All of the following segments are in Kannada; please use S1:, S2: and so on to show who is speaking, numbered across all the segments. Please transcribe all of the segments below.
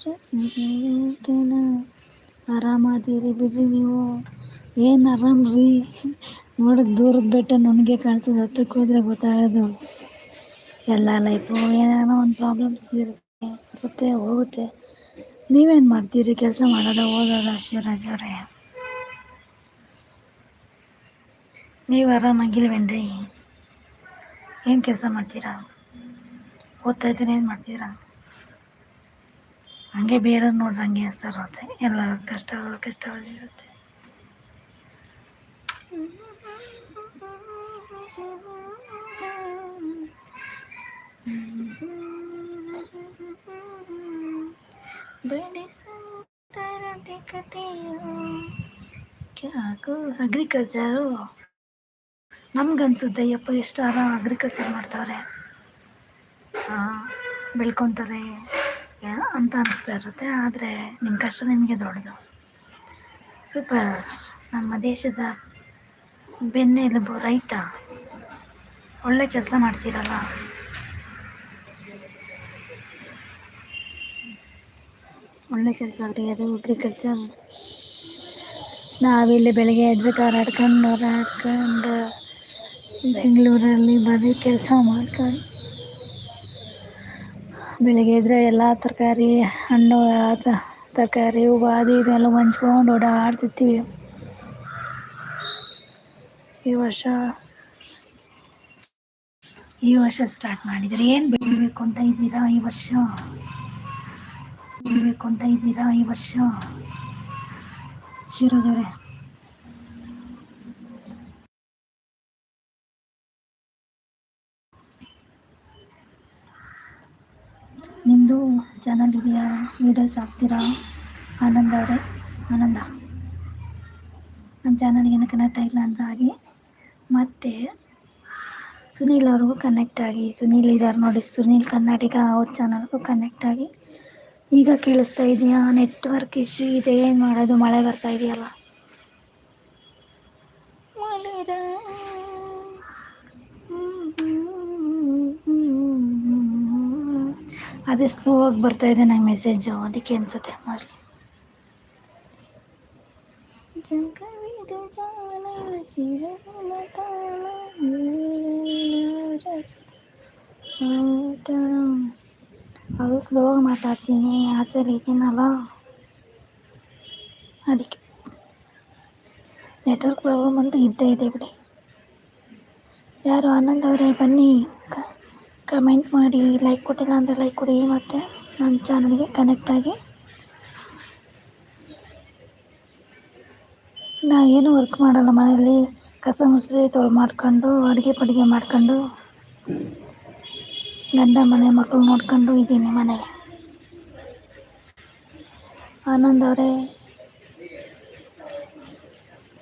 S1: ರಸಿಕನ ಆರಾಮದಿರಿ ಬಿಡ್ರಿ ನೀವು. ಏನು ಆರಾಮ್ ರೀ, ನೋಡಕ್ಕೆ ದೂರದ ಬೆಟ್ಟ ನನಗೆ ಕಾಣಿಸೋದು, ಹತ್ರಕ್ಕೆ ಹೋದರೆ ಗೊತ್ತಾಗೋದು ಎಲ್ಲ ಲೈಫು ಏನೇನೋ ಒಂದು ಪ್ರಾಬ್ಲಮ್ಸ್ ಇರುತ್ತೆ ಹೋಗುತ್ತೆ. ನೀವೇನು ಮಾಡ್ತೀರಿ? ಕೆಲಸ ಮಾಡೋದ, ಓದೋದ? ಶಿವರಾಜ್ ಅವರೇ, ನೀವು ಆರಾಮಾಗಿಲ್ವೇನ್ರಿ? ಏನು ಕೆಲಸ ಮಾಡ್ತೀರಾ? ಓದ್ತಾ ಇದ್ದೀರಾ? ಏನು ಮಾಡ್ತೀರಾ? ಹಂಗೆ ಬೇರೆಯವ್ರು ನೋಡ್ರಿ ಹಂಗೆ ಹೆಸರುತ್ತೆ, ಎಲ್ಲ ಕಷ್ಟವಾಗಿರುತ್ತೆ. ಅಗ್ರಿಕಲ್ಚರು ನಮ್ಗನ್ಸುತ್ತೆ ಯಪ್ಪ ಎಷ್ಟು ಅಗ್ರಿಕಲ್ಚರ್ ಮಾಡ್ತಾವ್ರೆ, ಬೆಳ್ಕೊತಾರೆ ಅಂತ ಅನಿಸ್ತಾ ಇರುತ್ತೆ. ಆದರೆ ನಿಮ್ಮ ಕಷ್ಟ ನಿಮಗೆ ದೊಡ್ಡದು. ಸೂಪರ್. ನಮ್ಮ ದೇಶದ ಬೆನ್ನೆಲುಬು ರೈತ, ಒಳ್ಳೆ ಕೆಲಸ ಮಾಡ್ತೀರಲ್ಲ. ಒಳ್ಳೆ ಕೆಲಸ ರೀ ಅದು ಅಗ್ರಿಕಲ್ಚರ್. ನಾವಿಲ್ಲಿ ಬೆಳಗ್ಗೆ ಎದ್ರೆ ಕಾರ್ ಹಾಡ್ಕೊಂಡು ಬೆಂಗಳೂರಲ್ಲಿ ಬರೀ ಕೆಲಸ ಮಾಡ್ಕೊಂಡು, ಬೆಳಿಗ್ಗೆ ಎದ್ರೆ ಎಲ್ಲ ತರಕಾರಿ ಹಣ್ಣು ತರಕಾರಿ ಹೂವು ಅದು ಇದು ಎಲ್ಲ ಹೊಂಚ್ಕೊಂಡು ಓಡಾಡ್ತಿರ್ತೀವಿ. ಈ ವರ್ಷ ಸ್ಟಾರ್ಟ್ ಮಾಡಿದರೆ ಏನು ಬೆಳಿಬೇಕು ಅಂತ ಇದ್ದೀರಾ ಈ ವರ್ಷ? ಶಿವರಾಜ್ ಅವರೇ, ನಿಮ್ಮದು ಚಾನಲ್ ಇದೆಯಾ? ವೀಡಿಯೋಸ್ ಹಾಕ್ತೀರಾ? ಆನಂದ ಅವರೇ, ಆನಂದ ನನ್ನ ಚಾನಲ್ಗೇನು ಕನೆಕ್ಟ್ ಆಗಿಲ್ಲ ಅಂದರೆ ಹಾಗೆ. ಮತ್ತು ಸುನೀಲ್ ಅವ್ರಿಗೂ ಕನೆಕ್ಟ್ ಆಗಿ, ಸುನೀಲ್ ಇದ್ದಾರೆ ನೋಡಿ, ಸುನೀಲ್ ಕರ್ನಾಟಕ, ಅವ್ರ ಚಾನಲ್ಗೂ ಕನೆಕ್ಟ್ ಆಗಿ. ಈಗ ಕೇಳಿಸ್ತಾ ಇದೆಯಾ? ನೆಟ್ವರ್ಕ್ ಇಶ್ಯೂ ಇದೆ, ಏನು ಮಾಡೋದು? ಮಳೆ ಬರ್ತಾ ಇದೆಯಲ್ಲ. ಅದೇ ಸ್ಲೋ ಆಗಿ ಬರ್ತಾಯಿದೆ ನಂಗೆ ಮೆಸೇಜು, ಅದಕ್ಕೆ ಅನಿಸುತ್ತೆ ಮೋಸ್ಟ್ಲಿ. ಜಗವಿದು ಜಾಣ ಚಿರದಿನ ತಾಣ ಅದು ಸ್ಲೋ ಆಗಿ ಮಾತಾಡ್ತೀನಿ, ಆಚೆಲಿ ಇದ್ದೀನಲ್ಲ ಅದಕ್ಕೆ. ನೆಟ್ವರ್ಕ್ ಪ್ರಾಬ್ಲಮ್ ಅಂತೂ ಇದ್ದೇ ಇದೆ ಬಿಡಿ. ಯಾರು ಆನಂದ್ ಅವರೇ ಬನ್ನಿ, ಕಮೆಂಟ್ ಮಾಡಿ, ಲೈಕ್ ಕೊಟ್ಟಿಲ್ಲ ಅಂದರೆ ಲೈಕ್ ಕೊಡಿ, ಮತ್ತು ನನ್ನ ಚಾನಲ್ಗೆ ಕನೆಕ್ಟ್ ಆಗಿ. ನಾ ಏನೂ ವರ್ಕ್ ಮಾಡಲ್ಲ, ಮನೆಯಲ್ಲಿ ಕಸ ಮುಸ್ರೆ ಮಾಡ್ಕೊಂಡು, ಅಡುಗೆ ಮಾಡ್ಕೊಂಡು, ಗಂಡ ಮನೆ ಮಕ್ಕಳು ನೋಡ್ಕೊಂಡು ಇದ್ದೀನಿ ಮನೆಗೆ. ಆನಂದ್ ಅವರೇ,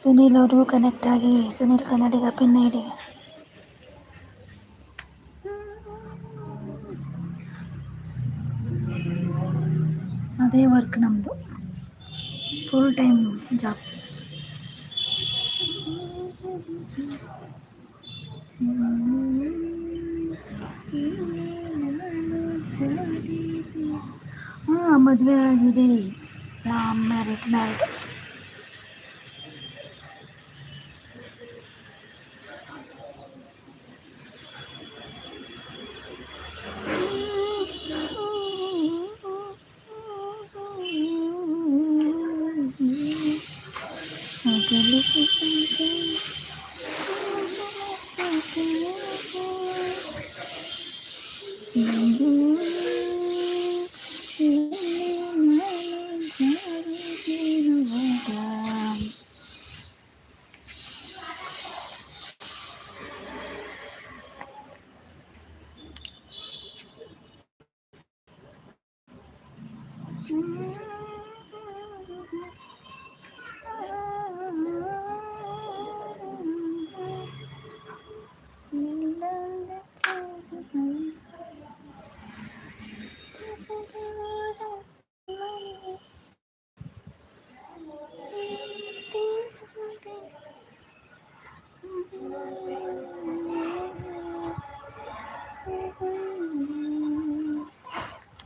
S1: ಸುನೀಲ್ ಅವ್ರಿಗೂ ಕನೆಕ್ಟ್ ಆಗಿ, ಸುನೀಲ್ ಕನ್ನಡಿಗ ಪಿನ್ ಐಡಿ. ಅದೇ ವರ್ಕ್ ನಮ್ಮದು, ಫುಲ್ ಟೈಮ್ ಜಾಬ್. ಹಾಂ, ಮದುವೆ ಆಗಿದೆ, ಮ್ಯಾರಿಡ್.